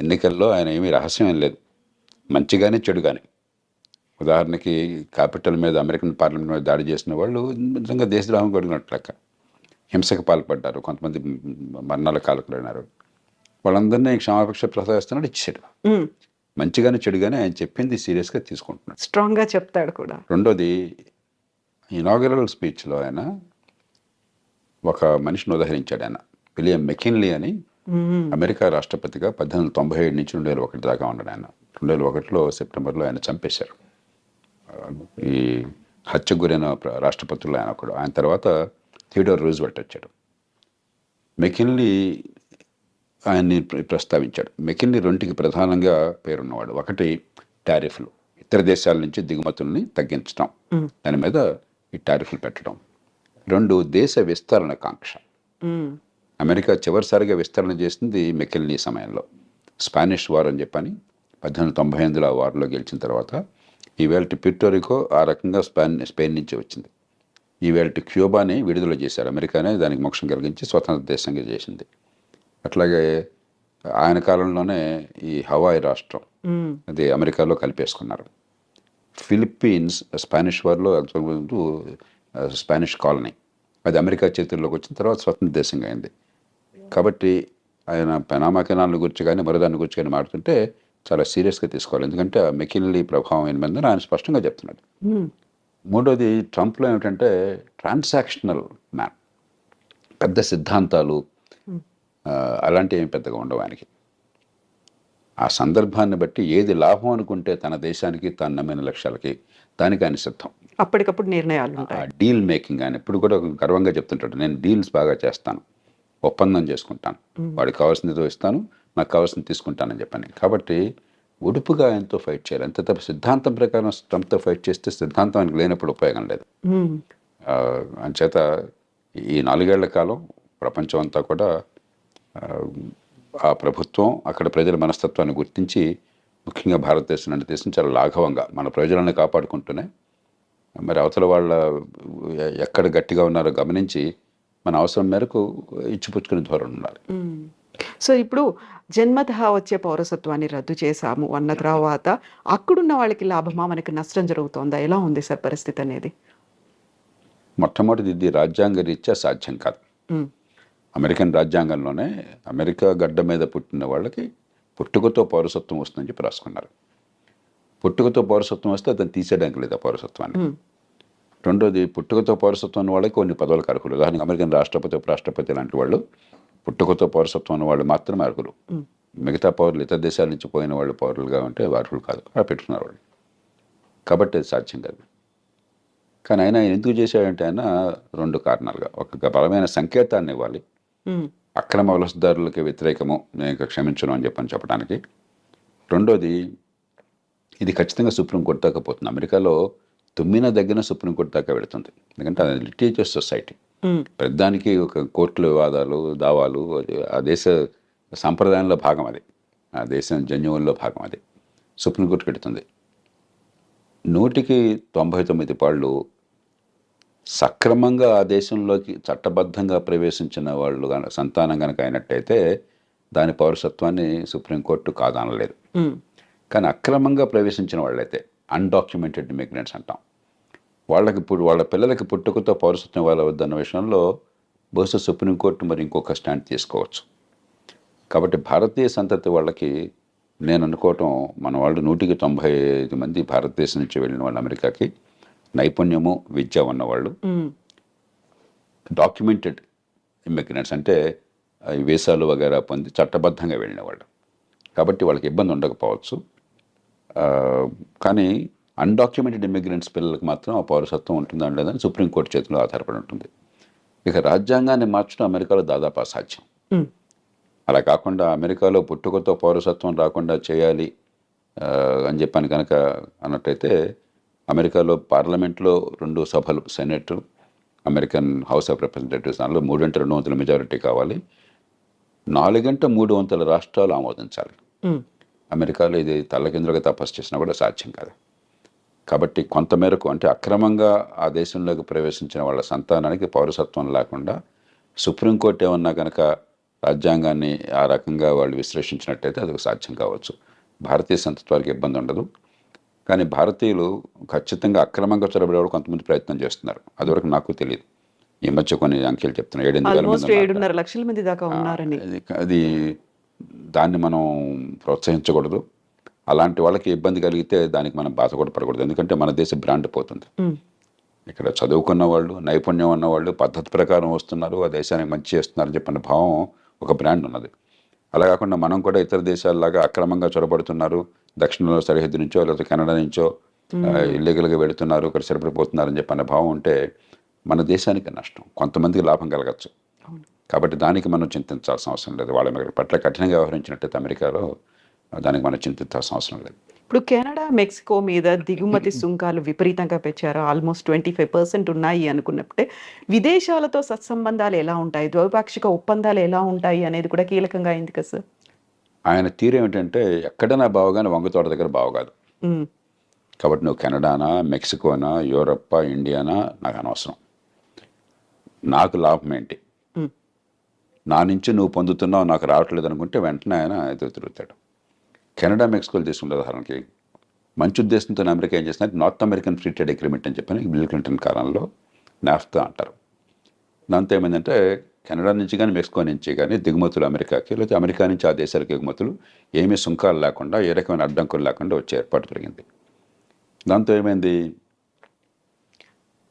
ఎన్నికల్లో ఆయన ఏమీ రహస్యం ఏం లేదు, మంచిగానే చెడు కానీ. ఉదాహరణకి క్యాపిటల్ మీద, అమెరికన్ పార్లమెంట్ మీద దాడి చేసిన వాళ్ళు నిజంగా దేశద్రోహం కొడిగినట్లు లెక్క. హింసకు పాల్పడ్డారు, కొంతమంది మరణాల కాలకులైనారు. వాళ్ళందరినీ క్షమాపక్ష ప్రసాదిస్తున్నాడు, ఇచ్చాడు. మంచిగానే చెడుగానే ఆయన చెప్పింది సీరియస్గా తీసుకుంటున్నాడు, స్ట్రాంగ్గా చెప్తాడు కూడా. రెండోది, ఇనాగరల్ స్పీచ్లో ఆయన ఒక మనిషిని ఉదహరించాడు. ఆయన విలియం మెకిన్లీ అని, అమెరికా రాష్ట్రపతిగా 1897 నుంచి 2001 దాకా ఉన్నాడు ఆయన. 2001లో సెప్టెంబర్లో ఆయన చంపేశారు. ఈ హత్యకు గురైన రాష్ట్రపతుల్లో ఆయన ఒకడు. ఆయన తర్వాత థియోడోర్ రూజ్వెల్ట్ వచ్చాడు. మెకిన్లీ ఆయన్ని ప్రస్తావించాడు. మెకిన్లీ రెండుకి ప్రధానంగా పేరున్నవాడు. ఒకటి టారిఫ్లు, ఇతర దేశాల నుంచి దిగుమతుల్ని తగ్గించడం, దాని మీద ఈ టారిఫ్లు పెట్టడం. రెండు, దేశ విస్తరణ కాంక్ష. అమెరికా చివరిసారిగా విస్తరణ చేసింది మెకిన్లీ సమయంలో. స్పానిష్ వార్ అని చెప్పని 1898లో ఆ వార్లో గెలిచిన తర్వాత ఈవేళ ప్యూర్టోరికో ఆ రకంగా స్పెయిన్ నుంచి వచ్చింది. ఈవేళ క్యూబాని విడుదల చేశారు. అమెరికానే దానికి మోక్షం కలిగించి స్వతంత్ర దేశంగా చేసింది. అట్లాగే ఆయన కాలంలోనే ఈ హవాయి రాష్ట్రం అది అమెరికాలో కలిపేసుకున్నారు. ఫిలిప్పీన్స్ స్పానిష్ వార్లో స్పానిష్ కాలనీ, అది అమెరికా చేతుల్లోకి వచ్చిన తర్వాత స్వతంత్ర దేశంగా అయింది. కాబట్టి ఆయన పెనామా కెనాల్ని గురించి కానీ మరోదాన్ని గురించి కానీ మాట్లాడుతుంటే చాలా సీరియస్గా తీసుకోవాలి. ఎందుకంటే ఆ మెకిన్లీ ప్రభావం అయిన ఆయన స్పష్టంగా చెప్తున్నాడు. మూడోది, ట్రంప్లో ఏమిటంటే ట్రాన్సాక్షనల్ మ్యాన్, పెద్ద సిద్ధాంతాలు అలాంటివి ఏమి పెద్దగా ఉండవు ఆయనకి. ఆ సందర్భాన్ని బట్టి ఏది లాభం అనుకుంటే తన దేశానికి, తను నమ్మిన లక్ష్యాలకి, దానికి ఆయన సిద్ధం. అప్పటికప్పుడు నిర్ణయాలు. డీల్ మేకింగ్ ఆయన ఇప్పుడు కూడా గర్వంగా చెప్తుంటాడు, నేను డీల్స్ బాగా చేస్తాను, ఒప్పందం చేసుకుంటాను, వాడికి కావాల్సింది ఇస్తాను, నాకు కావాల్సింది తీసుకుంటానని చెప్పని. కాబట్టి ఉడుపుగా ఆయనతో ఫైట్ చేయాలి. అంతే తప్ప సిద్ధాంతం ప్రకారం ట్రంప్తో ఫైట్ చేస్తే సిద్ధాంతం ఆయనకు లేనప్పుడు ఉపయోగం లేదు. అంచేత ఈ 4 ఏళ్ల కాలం ప్రపంచం అంతా కూడా ఆ ప్రభుత్వం అక్కడ ప్రజల మనస్తత్వాన్ని గుర్తించి, ముఖ్యంగా భారతదేశం లాంటి దేశం చాలా లాఘవంగా మన ప్రజలను కాపాడుకుంటూనే మరి అవతల వాళ్ళ ఎక్కడ గట్టిగా ఉన్నారో గమనించి మన అవసరం మేరకు ఇచ్చిపుచ్చుకునే ధోరణి ఉండాలి. సో ఇప్పుడు జన్మతః వచ్చే పౌరసత్వాన్ని రద్దు చేశాము అన్న తర్వాత అక్కడున్న వాళ్ళకి లాభమా, మనకి నష్టం జరుగుతోందా? ఎలా ఉంది సార్ పరిస్థితి అనేది? మొట్టమొదటిది, ఇది రాజ్యాంగ రీత్యా సాధ్యం కాదు. అమెరికన్ రాజ్యాంగంలోనే అమెరికా గడ్డ మీద పుట్టిన వాళ్ళకి పుట్టుకతో పౌరసత్వం వస్తుందని చెప్పి రాసుకున్నారు. పుట్టుకతో పౌరసత్వం వస్తే అతను తీసేయడానికి లేదు ఆ పౌరసత్వాన్ని. రెండోది, పుట్టుకతో పౌరసత్వం ఉన్న వాళ్ళకి కొన్ని పదవులకు అర్హులు. ఉదాహరణకు అమెరికన్ రాష్ట్రపతి, ఉపరాష్ట్రపతి లాంటి వాళ్ళు పుట్టుకతో పౌరసత్వం ఉన్న వాళ్ళు మాత్రమే అర్హులు. మిగతా పౌరులు, ఇతర దేశాల నుంచి పోయిన వాళ్ళు పౌరులుగా ఉంటే అర్హులు కాదు, అలా పెట్టుకున్నారు వాళ్ళు. కాబట్టి అది సాధ్యం కాదు. కానీ ఆయన ఎందుకు చేశాడంటే ఆయన 2 కారణాలుగా, ఒక బలమైన సంకేతాన్ని ఇవ్వాలి, అక్రమ వలసదారులకి వ్యతిరేకము, నేను క్షమించను అని చెప్పడానికి. రెండోది, ఇది ఖచ్చితంగా సుప్రీంకోర్టు దాకా పోతుంది. అమెరికాలో తుమ్మిన దగ్గర సుప్రీంకోర్టు దాకా వెళుతుంది. ఎందుకంటే అది లిటిగేటివ్ సొసైటీ. ప్రతిదానికి ఒక కోర్టుల వివాదాలు, దావాలు, ఆ దేశ సంప్రదాయంలో భాగం అది, ఆ దేశం జన్యువుల్లో భాగం అది. సుప్రీంకోర్టుకి వెళుతుంది. 199 పాళ్ళు సక్రమంగా ఆ దేశంలోకి చట్టబద్ధంగా ప్రవేశించిన వాళ్ళు సంతానం కనుక అయినట్టయితే దాని పౌరసత్వాన్ని సుప్రీంకోర్టు కాదనలేదు. కానీ అక్రమంగా ప్రవేశించిన వాళ్ళైతే, అన్డాక్యుమెంటెడ్ ఇమిగ్రెంట్స్ అంటాం, వాళ్ళకి వాళ్ళ పిల్లలకి పుట్టుకతో పౌరసత్వం ఇవ్వవద్దన్న విషయంలో బహుశా సుప్రీంకోర్టు మరి ఇంకొక స్టాండ్ తీసుకోవచ్చు. కాబట్టి భారతీయ సంతతి వాళ్ళకి నేను అనుకోవటం, మన వాళ్ళు 195 మంది భారతదేశం నుంచి వెళ్ళిన వాళ్ళు అమెరికాకి, నైపుణ్యము, విద్య ఉన్నవాళ్ళు, డాక్యుమెంటెడ్ ఇమిగ్రెంట్స్ అంటే వీసాలు వగేరా పొంది చట్టబద్ధంగా వెళ్ళిన వాళ్ళు. కాబట్టి వాళ్ళకి ఇబ్బంది ఉండకపోవచ్చు. కానీ అన్డాక్యుమెంటెడ్ ఇమిగ్రెంట్స్ పిల్లలకు మాత్రం ఆ పౌరసత్వం ఉంటుందా లేదని సుప్రీంకోర్టు చేతిలో ఆధారపడి ఉంటుంది. ఇక రాజ్యాంగాన్ని మార్చడం అమెరికాలో దాదాపు అసాధ్యం. అలా కాకుండా అమెరికాలో పుట్టుకతో పౌరసత్వం రాకుండా చేయాలి అని చెప్పని కనుక అన్నట్టయితే, అమెరికాలో పార్లమెంట్లో 2 సభలు, senate, American house of representatives, దానిలో 3/2 మెజారిటీ కావాలి. 4/3 రాష్ట్రాలు ఆమోదించాలి. అమెరికాలో ఇది తల్లకిందులుగా తపస్సు చేసినా కూడా సాధ్యం కాదు. కాబట్టి కొంతమేరకు, అంటే అక్రమంగా ఆ దేశంలోకి ప్రవేశించిన వాళ్ళ సంతానానికి పౌరసత్వం లేకుండా సుప్రీంకోర్టు ఏమన్నా కనుక రాజ్యాంగాన్ని ఆ రకంగా వాళ్ళు విశ్లేషించినట్టయితే అది సాధ్యం కావచ్చు. భారతీయ సంతత్వానికి ఇబ్బంది ఉండదు. కానీ భారతీయులు ఖచ్చితంగా అక్రమంగా చొరబడేవాడు కొంతమంది ప్రయత్నం చేస్తున్నారు. అదివరకు నాకు తెలియదు. ఈ మధ్య కొన్ని అంకెలు చెప్తున్నారు 7-8 వేల మంది ఆల్మోస్ట్ ఉన్నారట. 7.5 లక్షల మంది దాకా ఉన్నారని. అది దాన్ని మనం ప్రోత్సహించకూడదు. అలాంటి వాళ్ళకి ఇబ్బంది కలిగితే దానికి మనం బాధ కూడా పడకూడదు. ఎందుకంటే మన దేశ బ్రాండ్ పోతుంది. ఇక్కడ చదువుకున్న వాళ్ళు, నైపుణ్యం ఉన్నవాళ్ళు పద్ధతి ప్రకారం వస్తున్నారు, ఆ దేశానికి మంచి చేస్తున్నారని చెప్పిన భావం ఒక బ్రాండ్ ఉన్నది. అలా కాకుండా మనం కూడా ఇతర దేశాల్లాగా అక్రమంగా చొరబడుతున్నారు, దక్షిణంలో సరిహద్దు నుంచో లేదా కెనడా నుంచో ఇల్లీగల్గా వెళుతున్నారు, ఇక్కడ సరిపడిపోతున్నారని చెప్పిన భావం ఉంటే మన దేశానికి నష్టం, కొంతమందికి లాభం కలగచ్చు. కాబట్టి దానికి మనం చింతించాల్సిన అవసరం లేదు. వాళ్ళ పట్ల కఠినంగా వ్యవహరించినట్టయితే అమెరికాలో దానికి మనం చింతించాల్సిన అవసరం లేదు. ఇప్పుడు కెనడా, మెక్సికో మీద దిగుమతి సుంకాలు విపరీతంగా పెంచారు. ఆల్మోస్ట్ 25% ఉన్నాయి అనుకున్నప్పుడే విదేశాలతో సత్సంబంధాలు ఎలా ఉంటాయి, ద్వైపాక్షిక ఒప్పందాలు ఎలా ఉంటాయి అనేది కూడా కీలకంగా అయింది కదా సార్. ఆయన తీరు ఏమిటంటే ఎక్కడైనా బావగానే వంగతోట దగ్గర బావగాదు. కాబట్టి నువ్వు కెనడానా, మెక్సికోనా, యూరప్పా, ఇండియానా నాకు అనవసరం. నాకు లాభం ఏంటి, నా నుంచి నువ్వు పొందుతున్నావు నాకు రావట్లేదు అనుకుంటే వెంటనే ఆయన ఎదురు తిరుగుతాడు. కెనడా, మెక్సికోలు తీసుకుంటే ఉదాహరణకి మంచి ఉద్దేశంతో అమెరికా ఏం చేస్తున్నారు, north American free trade agreement అని చెప్పని బిల్ క్లింటన్ కాలంలో నాఫ్తా అంటారు. దాంతో ఏమైందంటే కెనడా నుంచి కానీ మెక్సికో నుంచి కానీ దిగుమతులు అమెరికాకి, లేకపోతే అమెరికా నుంచి ఆ దేశాలకు ఎగుమతులు ఏమీ సుంకాలు లేకుండా, ఏ రకమైన అడ్డంకులు లేకుండా వచ్చే ఏర్పాటు జరిగింది. దాంతో ఏమైంది,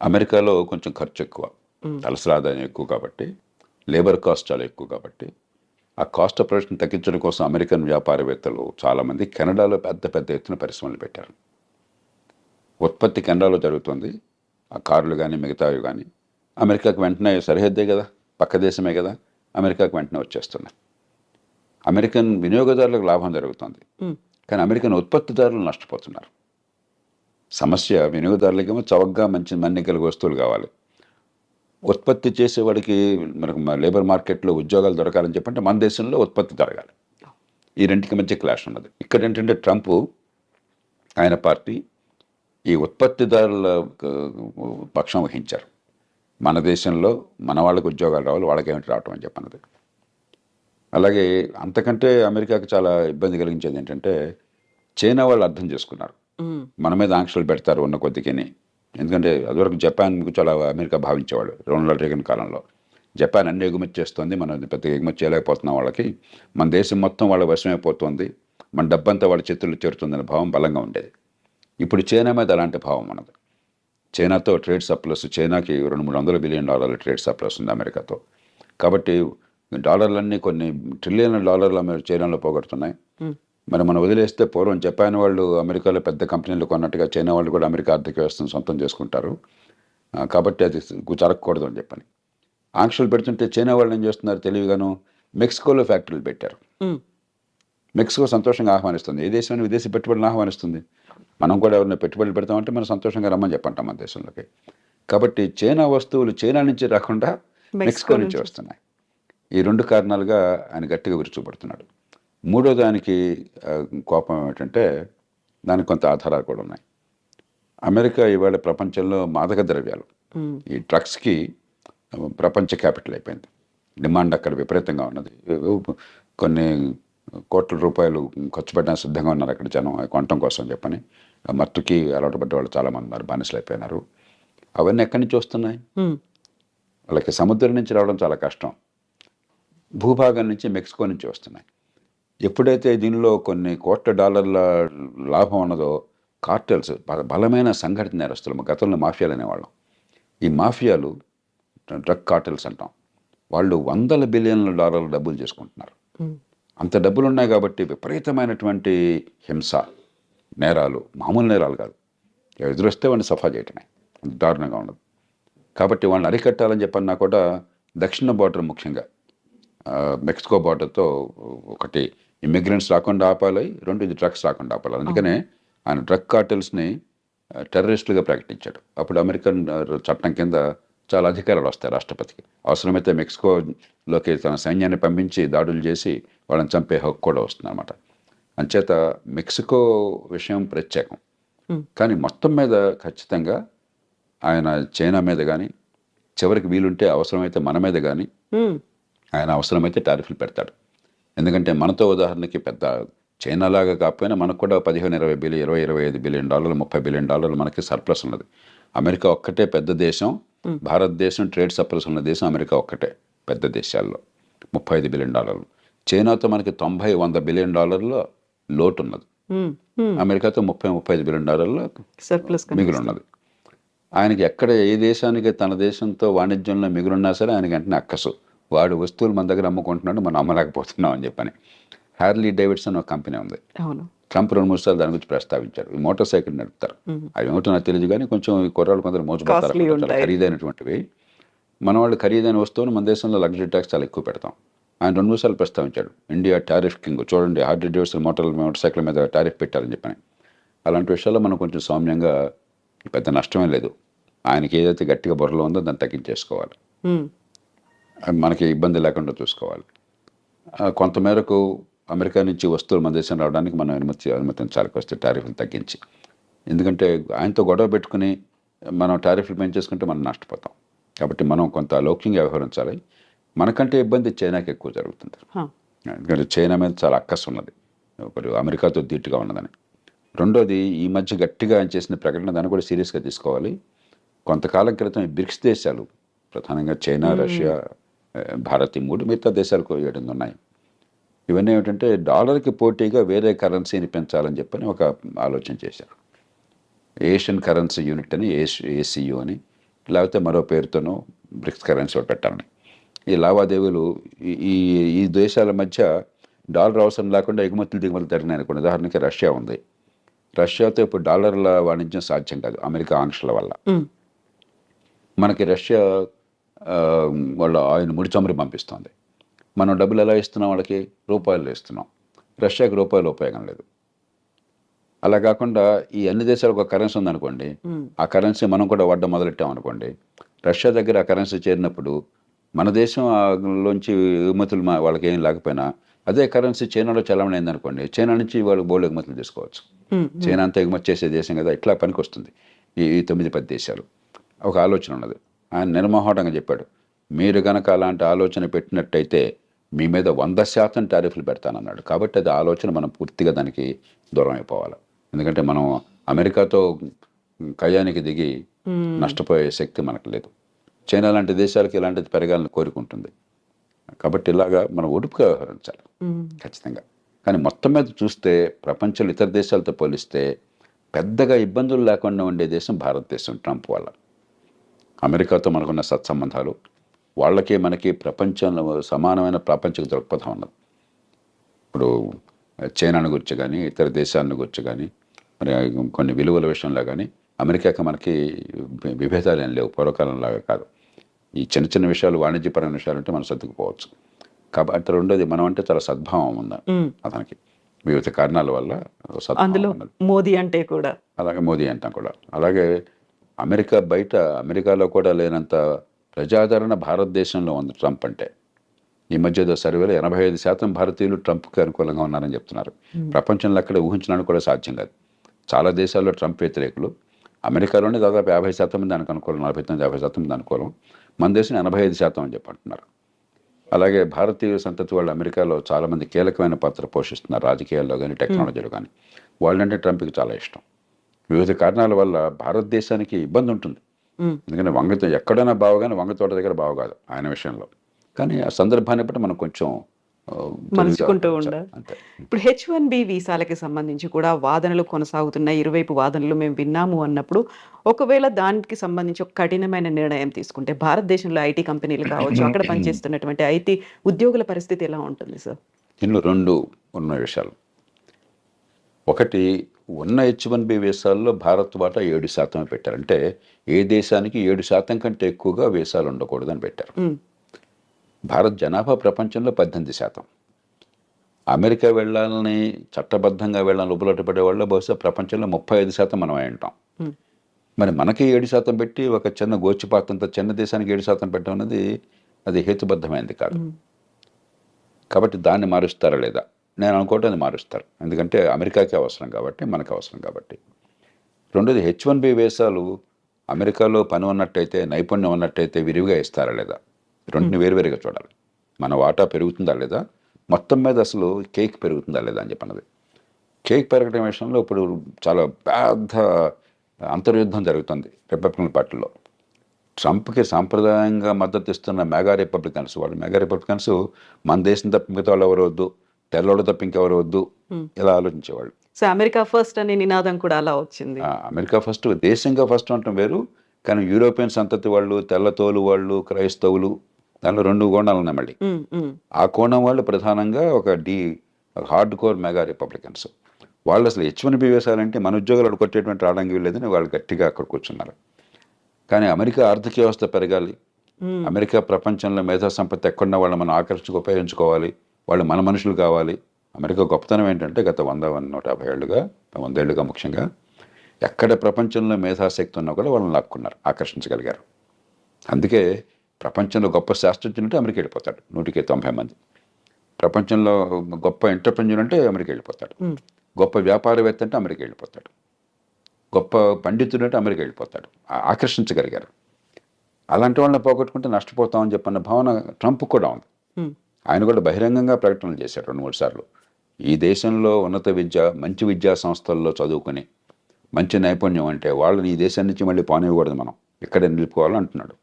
అమెరికాలో కొంచెం ఖర్చు ఎక్కువ, తలసరి ఆదాయం ఎక్కువ కాబట్టి, లేబర్ కాస్ట్ చాలా ఎక్కువ కాబట్టి, ఆ కాస్ట్ ఆఫ్ ప్రొడక్షన్ తగ్గించడం కోసం అమెరికన్ వ్యాపారవేత్తలు చాలామంది కెనడాలో పెద్ద పెద్ద ఎత్తున పరిశ్రమలు పెట్టారు. ఉత్పత్తి కెనడాలో జరుగుతుంది, ఆ కార్లు కానీ మిగతావి కానీ అమెరికాకు వెంటనే సరిహద్దే కదా, పక్క దేశమే కదా, అమెరికాకు వెంటనే వచ్చేస్తున్నాయి. అమెరికన్ వినియోగదారులకు లాభం జరుగుతుంది, కానీ అమెరికన్ ఉత్పత్తిదారులు నష్టపోతున్నారు. సమస్య వినియోగదారులకేమో చవకగా మంచి మన్నికల వస్తువులు కావాలి, ఉత్పత్తి చేసేవాడికి మనకు లేబర్ మార్కెట్లో ఉద్యోగాలు దొరకాలని చెప్పంటే మన దేశంలో ఉత్పత్తి జరగాలి. ఈ రెండుకి మధ్య క్లాష్ ఉన్నది. ఇక్కడ ఏంటంటే ట్రంప్ ఆయన పార్టీ ఈ ఉత్పత్తిదారుల పక్షం వహించారు. మన దేశంలో మన వాళ్ళకి ఉద్యోగాలు రావాలి, వాళ్ళకేమిటి రావటం అని చెప్పన్నది. అలాగే అంతకంటే అమెరికాకి చాలా ఇబ్బంది కలిగించేది ఏంటంటే చైనా వాళ్ళు అర్థం చేసుకున్నారు, మన మీద ఆంక్షలు పెడతారు ఉన్న కొద్దికిని. ఎందుకంటే అదివరకు జపాన్ చాలా అమెరికా భావించేవాడు రొనాల్డ్ రేగన్ కాలంలో. జపాన్ అన్ని ఎగుమతి చేస్తుంది, మనం పెద్దగా ఎగుమతి చేయలేకపోతున్నాం వాళ్ళకి, మన దేశం మొత్తం వాళ్ళ వశమైపోతుంది, మన డబ్బంతా వాళ్ళ చేతుల్లో చేరుతుందనే భావం బలంగా ఉండేది. ఇప్పుడు చైనా మీద అలాంటి భావం ఉన్నది. చైనాతో ట్రేడ్ సర్ప్లస్, చైనాకి $200-300 బిలియన్ ట్రేడ్ సర్ప్లస్ ఉంది అమెరికాతో. కాబట్టి డాలర్లన్నీ కొన్ని ట్రిలియన్ల డాలర్లు చైనాలో పోగొడుతున్నాయి. మరి మనం వదిలేస్తే పూర్వం జపాన్ వాళ్ళు అమెరికాలో పెద్ద కంపెనీలు కొన్నట్టుగా చైనా వాళ్ళు కూడా అమెరికా ఆర్థిక వ్యవస్థను సొంతం చేసుకుంటారు. కాబట్టి అది జరగకూడదు అని చెప్పని ఆంక్షలు పెడుతుంటే చైనా వాళ్ళు ఏం చేస్తున్నారు తెలివిగాను, మెక్సికోలో ఫ్యాక్టరీలు పెట్టారు. మెక్సికో సంతోషంగా ఆహ్వానిస్తుంది, ఏ దేశాన్ని విదేశీ పెట్టుబడులను ఆహ్వానిస్తుంది. మనం కూడా ఎవరైనా పెట్టుబడులు పెడతామంటే మనం సంతోషంగా రమ్మని చెప్పంటాం మన దేశంలోకి. కాబట్టి చైనా వస్తువులు చైనా నుంచి రాకుండా మెక్సికో నుంచి వస్తున్నాయి. ఈ రెండు కారణాలుగా ఆయన గట్టిగా విరుచుపడుతున్నాడు. మూడో దానికి కోపం ఏమిటంటే దానికి కొంత ఆధారాలు కూడా ఉన్నాయి. అమెరికా ఇవాళ ప్రపంచంలో మాదక ద్రవ్యాలు, ఈ డ్రగ్స్కి ప్రపంచ క్యాపిటల్ అయిపోయింది. డిమాండ్ అక్కడ విపరీతంగా ఉన్నది. కొన్ని కోట్ల రూపాయలు ఖర్చు పెట్టడానికి సిద్ధంగా ఉన్నారు అక్కడ జనం కొనటం కోసం చెప్పని. మత్తుకి అలవాటు పడ్డ వాళ్ళు చాలామంది ఉన్నారు, బానిసలు అయిపోయినారు. అవన్నీ ఎక్కడి నుంచి వస్తున్నాయి, వాళ్ళకి సముద్రం నుంచి రావడం చాలా కష్టం, భూభాగం నుంచి మెక్సికో నుంచి వస్తున్నాయి. ఎప్పుడైతే దీనిలో కొన్ని కోట్ల డాలర్ల లాభం ఉన్నదో కార్టెల్స్, బలమైన సంఘటిత నేరస్తులు, గతంలో మాఫియాలు అనేవాళ్ళం, ఈ మాఫియాలు డ్రగ్ కార్టెల్స్ అంటాం, వాళ్ళు $100 బిలియన్ల డబ్బులు చేసుకుంటున్నారు. అంత డబ్బులు ఉన్నాయి కాబట్టి విపరీతమైనటువంటి హింస, నేరాలు, మామూలు నేరాలు కాదు, ఎదురొస్తే వాడిని సఫా చేయటమే, అంత దారుణంగా ఉండదు. కాబట్టి వాళ్ళని అరికట్టాలని చెప్పన్నా కూడా దక్షిణ బార్డర్, ముఖ్యంగా మెక్సికో బార్డర్తో ఒకటి ఇమిగ్రెంట్స్ రాకుండా ఆపాలి, రెండు ఇది డ్రగ్స్ రాకుండా ఆపాలి. అందుకనే ఆయన డ్రగ్ కార్టెల్స్ని టెర్రరిస్టులుగా ప్రకటించాడు. అప్పుడు అమెరికన్ చట్టం కింద చాలా అధికారాలు వస్తాయి రాష్ట్రపతికి. అవసరమైతే మెక్సికోలోకి తన సైన్యాన్ని పంపించి దాడులు చేసి వాళ్ళని చంపే హక్కు కూడా వస్తుంది అన్నమాట. అంచేత మెక్సికో విషయం ప్రత్యేకం. కానీ మొత్తం మీద ఖచ్చితంగా ఆయన చైనా మీద కానీ, చివరికి వీలుంటే అవసరమైతే మన మీద కానీ ఆయన అవసరమైతే టారిఫ్లు పెడతాడు. ఎందుకంటే మనతో ఉదాహరణకి పెద్ద చైనా లాగా కాకపోయినా మనకు కూడా 15-20 బిలియన్, 20-25 బిలియన్ డాలర్లు, 30 బిలియన్ డాలర్లు మనకి సర్ప్లస్ ఉన్నది. అమెరికా ఒక్కటే పెద్ద దేశం. భారతదేశం ట్రేడ్ సర్ప్లస్ ఉన్న దేశం అమెరికా ఒక్కటే పెద్ద దేశాల్లో. 35 బిలియన్ డాలర్లు. చైనాతో మనకి 90-100 బిలియన్ డాలర్ల లోటు ఉన్నది. అమెరికాతో 30-35 బిలియన్ డాలర్ల సర్ప్లస్ మిగులు ఉన్నది. ఆయనకి ఎక్కడ ఏ దేశానికి తన దేశంతో వాణిజ్యంలో మిగులున్నా సరే ఆయనకి వెంటనే అక్కసు. వాడు వస్తువులు మన దగ్గర అమ్ముకుంటున్నాడు, మనం అమ్మలేకపోతున్నాం అని చెప్పని. హ్యార్లీ డేవిడ్సన్ ఒక కంపెనీ ఉంది. అవును. ట్రంప్ 2-3 సార్లు దాని గురించి ప్రస్తావించారు. ఈ మోటార్ సైకిల్ నడుపుతారు. అవి ఏమిటో నాకు తెలియదు కానీ కొంచెం ఈ కుర్రాళ్ళు కొందరు మోసపోతారు. Costly ఉంటాయి. ఖరీదైనటువంటివి. మన వాళ్ళు ఖరీదైన వస్తువును మన దేశంలో లగ్జరీ ట్యాక్స్ చాలా ఎక్కువ పెడతాం. ఆయన 2-3 సార్లు ప్రస్తావించాడు. ఇండియా టారిఫ్ కింగ్, చూడండి హార్లీ డేవిడ్సన్ మోటార్ సైకిల్ మీద టారిఫ్ పెట్టారని చెప్పని. అలాంటి విషయాల్లో మనం కొంచెం సౌమ్యంగా, పెద్ద నష్టమే లేదు, ఆయనకి ఏదైతే గట్టిగా బుర్రలో ఉందో దాన్ని తగ్గించేసుకోవాలి. మనకి ఇబ్బంది లేకుండా చూసుకోవాలి. కొంతమేరకు అమెరికా నుంచి వస్తువులు మన దేశం రావడానికి మనం అనుమతించాలి వస్తే టారిఫ్లు తగ్గించి. ఎందుకంటే ఆయనతో గొడవ పెట్టుకుని మనం టారిఫ్లు పెంచేసుకుంటే మనం నష్టపోతాం. కాబట్టి మనం కొంత లౌక్యంగా వ్యవహరించాలి. మనకంటే ఇబ్బంది చైనాకి ఎక్కువ జరుగుతుంది. ఎందుకంటే చైనా మీద చాలా అక్కసు ఉన్నది, ఒకటి అమెరికాతో ధీటుగా ఉన్నదని. రెండోది, ఈ మధ్య గట్టిగా ఆయన చేసిన ప్రకటన, దాన్ని కూడా సీరియస్గా తీసుకోవాలి. కొంతకాలం క్రితం ఈ బ్రిక్స్ దేశాలు, ప్రధానంగా చైనా, రష్యా, భారత్, ఈ 3 మిగతా దేశాలకు 7 ఉన్నాయి. ఇవన్నీ ఏమిటంటే డాలర్కి పోటీగా వేరే కరెన్సీని పెంచాలని చెప్పని ఒక ఆలోచన చేశారు. ఏషియన్ కరెన్సీ యూనిట్ అని, ఏసీయూ అని, లేకపోతే మరో పేరుతోనూ బ్రిక్స్ కరెన్సీ ఒకటి పెట్టాలని. ఈ లావాదేవీలు ఈ దేశాల మధ్య డాలర్ అవసరం లేకుండా ఎగుమతులు దిగుమతులు జరిగినాయి అనుకోండి. ఉదాహరణకి రష్యా ఉంది. రష్యాతో ఇప్పుడు డాలర్ల వాణిజ్యం సాధ్యం కాదు అమెరికా ఆంక్షల వల్ల. మనకి రష్యా వాళ్ళ ఆయిల్ ముడి చమురు పంపిస్తుంది. మనం డబ్బులు ఎలా ఇస్తున్నాం వాళ్ళకి? రూపాయలు ఇస్తున్నాం. రష్యాకి రూపాయలు ఉపయోగం లేదు. అలా కాకుండా ఈ అన్ని దేశాలకు ఒక కరెన్సీ ఉందనుకోండి, ఆ కరెన్సీ మనం కూడా వాడడం మొదలెట్టామనుకోండి, రష్యా దగ్గర ఆ కరెన్సీ చేరినప్పుడు మన దేశంలోంచి ఎగుమతులు వాళ్ళకి ఏం లేకపోయినా అదే కరెన్సీ చైనాలో చలామణి అయిందనుకోండి, చైనా నుంచి వాళ్ళు బోల్డ్ ఎగుమతులు తీసుకోవచ్చు. చైనా అంతా ఎగుమతి చేసే దేశం కదా, ఇట్లా పనికి వస్తుంది ఈ 9-10 దేశాలు. ఒక ఆలోచన ఉన్నది. ఆయన నిర్మోహటంగా చెప్పాడు, మీరు కనుక అలాంటి ఆలోచన పెట్టినట్టయితే మీ మీద 100% టారిఫ్లు పెడతానన్నాడు. కాబట్టి అది ఆలోచన మనం పూర్తిగా దానికి దూరం అయిపోవాలి. ఎందుకంటే మనం అమెరికాతో కయ్యానికి దిగి నష్టపోయే శక్తి మనకు లేదు. చైనా లాంటి దేశాలకి ఇలాంటిది పెరగాలని కోరుకుంటుంది. కాబట్టి ఇలాగా మనం ఒడుపుగా వ్యవహరించాలి ఖచ్చితంగా. కానీ మొత్తం మీద చూస్తే ప్రపంచంలో ఇతర దేశాలతో పోలిస్తే పెద్దగా ఇబ్బందులు లేకుండా ఉండే దేశం భారతదేశం. ట్రంప్ వల్ల అమెరికాతో మనకున్న సత్సంబంధాలు, వాళ్ళకి మనకి ప్రపంచంలో సమానమైన ప్రాపంచిక దృక్పథం ఉన్నది. ఇప్పుడు చైనాను గురించి కానీ, ఇతర దేశాలను గురించి కానీ, మరి కొన్ని విలువల విషయంలో కానీ అమెరికాకి మనకి విభేదాలు ఏం లేవు, పూర్వకాలంలాగా కాదు. ఈ చిన్న చిన్న విషయాలు, వాణిజ్యపరమైన విషయాలు అంటే మనం సర్దుకుపోవచ్చు. కాబట్టి రెండోది, మనం అంటే చాలా సద్భావం ఉంది అతనికి, వివిధ కారణాల వల్ల అందులో మోదీ అంటే కూడా. అలాగే మోదీ అంటాం కూడా. అలాగే అమెరికా బయట, అమెరికాలో కూడా లేనంత ప్రజాదరణ భారతదేశంలో ఉంది ట్రంప్ అంటే. ఈ మధ్య సర్వేలో 85% భారతీయులు ట్రంప్కి అనుకూలంగా ఉన్నారని చెప్తున్నారు. ప్రపంచంలో అక్కడ ఊహించడానికి కూడా సాధ్యం కాదు. చాలా దేశాల్లో ట్రంప్ వ్యతిరేకులు. అమెరికాలోనే దాదాపు 50% మంది దానికి అనుకూలం, 49-50% మంది అనుకూలం. మన దేశం 85% అని చెప్పి అంటున్నారు. అలాగే భారతీయ సంతతి వాళ్ళు అమెరికాలో చాలామంది కీలకమైన పాత్ర పోషిస్తున్నారు, రాజకీయాల్లో కానీ, టెక్నాలజీలో కానీ. వాళ్ళంటే ట్రంప్కి చాలా ఇష్టం. వివిధ కారణాల వల్ల భారతదేశానికి ఇబ్బంది ఉంటుంది. ఎందుకంటే వంగతో ఎక్కడైనా బావగానే వంగ తోట దగ్గర బావ కాదు ఆయన విషయంలో. కానీ ఆ సందర్భాన్ని బట్టి మనం కొంచెం మలుచుకుంటూ ఉండాలి. ఇప్పుడు H1B వీసాలకి సంబంధించి కూడా వాదనలు కొనసాగుతున్నాయి. ఇరువైపు వాదనలు మేము విన్నాము అన్నప్పుడు, ఒకవేళ దానికి సంబంధించి ఒక కఠినమైన నిర్ణయం తీసుకుంటే భారతదేశంలో ఐటీ కంపెనీలు కావచ్చు, అక్కడ పనిచేస్తున్నటువంటి ఐటీ ఉద్యోగుల పరిస్థితి ఎలా ఉంటుంది సార్? ఇందులో 2 ఉన్న విషయాలు. ఒకటి, ఉన్న H1B వీసాల్లో భారత్ వాటా 7% పెట్టారు. అంటే ఏ దేశానికి 7% కంటే ఎక్కువగా వీసాలు ఉండకూడదని పెట్టారు. భారత్ జనాభా ప్రపంచంలో 18%. అమెరికా వెళ్ళాలని, చట్టబద్ధంగా వెళ్ళాలని ఉబలాట పడే వాళ్ళు బహుశా ప్రపంచంలో 35% మనం అయి ఉంటాం. మరి మనకి 7% పెట్టి ఒక చిన్న గోచిపాతంత చిన్న దేశానికి 7% పెట్టడం అనేది అది హేతుబద్ధమైనది కాదు. కాబట్టి దాన్ని మారుస్తారా లేదా? నేను అనుకోవటం అది మారుస్తారు. ఎందుకంటే అమెరికాకి అవసరం కాబట్టి, మనకు అవసరం కాబట్టి. రెండోది, H1B వీసాలు అమెరికాలో పని ఉన్నట్టయితే, నైపుణ్యం ఉన్నట్టయితే విరివిగా ఇస్తారా లేదా? రెండుని వేరువేరుగా చూడాలి. మన వాటా పెరుగుతుందా లేదా, మొత్తం మీద అసలు కేక్ పెరుగుతుందా లేదా అని చెప్పన్నది. కేక్ పెరగడం విషయంలో ఇప్పుడు చాలా పెద్ద అంతర్యుద్ధం జరుగుతుంది రిపబ్లికన్ పార్టీలో. ట్రంప్కి సాంప్రదాయంగా మద్దతు ఇస్తున్న మెగా రిపబ్లికన్స్, మన దేశం తప్ప మిగతా వాళ్ళు ఎవరు వద్దు, తెల్లోళ్ళు తప్ప ఇంకెవరు వద్దు, ఇలా ఆలోచించేవాళ్ళు. సో అమెరికా ఫస్ట్ అనే నినాదం కూడా అలా వచ్చింది. అమెరికా ఫస్ట్, దేశంగా ఫస్ట్ అంటాం వేరు, కానీ యూరోపియన్ సంతతి వాళ్ళు, తెల్లతోలు వాళ్ళు, క్రైస్తవులు, దానిలో 2 కోణాలు ఉన్నాయి మళ్ళీ. ఆ కోణం వాళ్ళు ప్రధానంగా ఒక హార్డ్ కోర్ మెగా రిపబ్లికన్స్. వాళ్ళు అసలు H1B వేసాలంటే మన ఉద్యోగాలు కొట్టేటువంటి రావడానికి వీల్లేదని వాళ్ళు గట్టిగా అక్కడ కూర్చున్నారు. కానీ అమెరికా ఆర్థిక వ్యవస్థ పెరగాలి, అమెరికా ప్రపంచంలో మేధా సంపత్తి ఎక్కడున్న వాళ్ళు మనం ఉపయోగించుకోవాలి, వాళ్ళు మన మనుషులు కావాలి. అమెరికా గొప్పతనం ఏంటంటే గత 150 ఏళ్ళుగా, 100 ఏళ్ళుగా ముఖ్యంగా ఎక్కడ ప్రపంచంలో మేధాశక్తి ఉన్నా కూడా వాళ్ళని లాక్కున్నారు, ఆకర్షించగలిగారు. అందుకే ప్రపంచంలో గొప్ప శాస్త్రజ్ఞులు అంటే అమెరికా వెళ్ళిపోతాడు 190 మంది. ప్రపంచంలో గొప్ప ఎంటర్ప్రెన్యూర్ అంటే అమెరికా వెళ్ళిపోతాడు. గొప్ప వ్యాపారవేత్త అంటే అమెరికా వెళ్ళిపోతాడు. గొప్ప పండితుడు అంటే అమెరికా వెళ్ళిపోతాడు. ఆకర్షించగలిగారు. అలాంటి వాళ్ళని పోగొట్టుకుంటే నష్టపోతామని చెప్పన్న భావన ట్రంప్ కూడా ఉంది. ఆయన కూడా బహిరంగంగా ప్రకటనలు చేశారు 2-3 సార్లు. ఈ దేశంలో ఉన్నత విద్య, మంచి విద్యా సంస్థల్లో చదువుకుని మంచి నైపుణ్యం అంటే వాళ్ళని ఈ దేశం నుంచి మళ్ళీ పోనివ్వకూడదు, మనం ఇక్కడే నిలుపుకోవాలని అంటున్నాడు.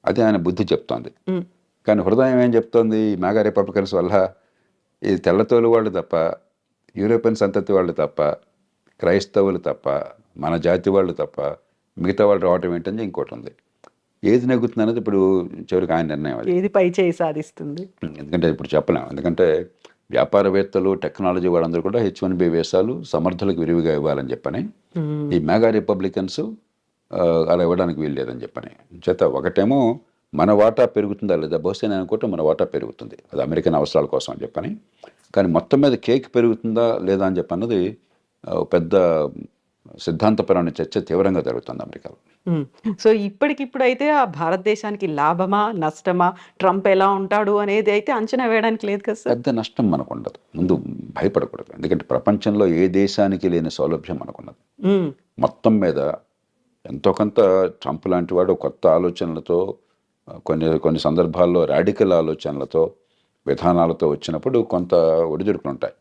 అది ఆయన బుద్ధి చెప్తోంది. కానీ హృదయం ఏం చెప్తోంది? ఈ మెగా రిపబ్లికన్స్ వల్ల ఈ తెల్లతోలు వాళ్ళు తప్ప, యూరోపియన్ సంతతి వాళ్ళు తప్ప, క్రైస్తవులు తప్ప, మన జాతి వాళ్ళు తప్ప మిగతా వాళ్ళు రావటం ఏంటని ఇంకోటి ఉంది. ఏది నెగ్గుతుంది అనేది ఇప్పుడు చివరికి ఆయన నిర్ణయం. అది ఏది పై చేయి సాధిస్తుంది, ఎందుకంటే ఇప్పుడు చెప్పలేము. ఎందుకంటే వ్యాపారవేత్తలు, టెక్నాలజీ వాళ్ళందరూ కూడా H1B వీసాలు సమర్థులకు విరివిగా ఇవ్వాలని చెప్పని, ఈ మెగా రిపబ్లికన్స్ అలా ఇవ్వడానికి వీలు లేదని చెప్పని చేత ఒకటేమో మన వాటా పెరుగుతుందా లేదా, బహుశా నేను అనుకుంటే మన వాటా పెరుగుతుంది, అది అమెరికన్ అవసరాల కోసం అని చెప్పని. కానీ మొత్తం మీద కేక్ పెరుగుతుందా లేదా అని చెప్పన్నది పెద్ద సిద్ధాంతపరమైన చర్చ తీవ్రంగా జరుగుతుంది అమెరికాలో. సో ఇప్పటికిప్పుడు అయితే ఆ భారతదేశానికి లాభమా నష్టమా, ట్రంప్ ఎలా ఉంటాడు అనేది అయితే అంచనా వేయడానికి లేదు కదా సార్. పెద్ద నష్టం మనకు ఉండదు, ముందు భయపడకూడదు. ఎందుకంటే ప్రపంచంలో ఏ దేశానికి లేని సౌలభ్యం మనకున్నది. మొత్తం మీద ఎంతో కొంత ట్రంప్ లాంటి వాడు కొత్త ఆలోచనలతో, కొన్ని సందర్భాల్లో రాడికల్ ఆలోచనలతో, విధానాలతో వచ్చినప్పుడు కొంత ఒడిదుడుకులు ఉంటాయి.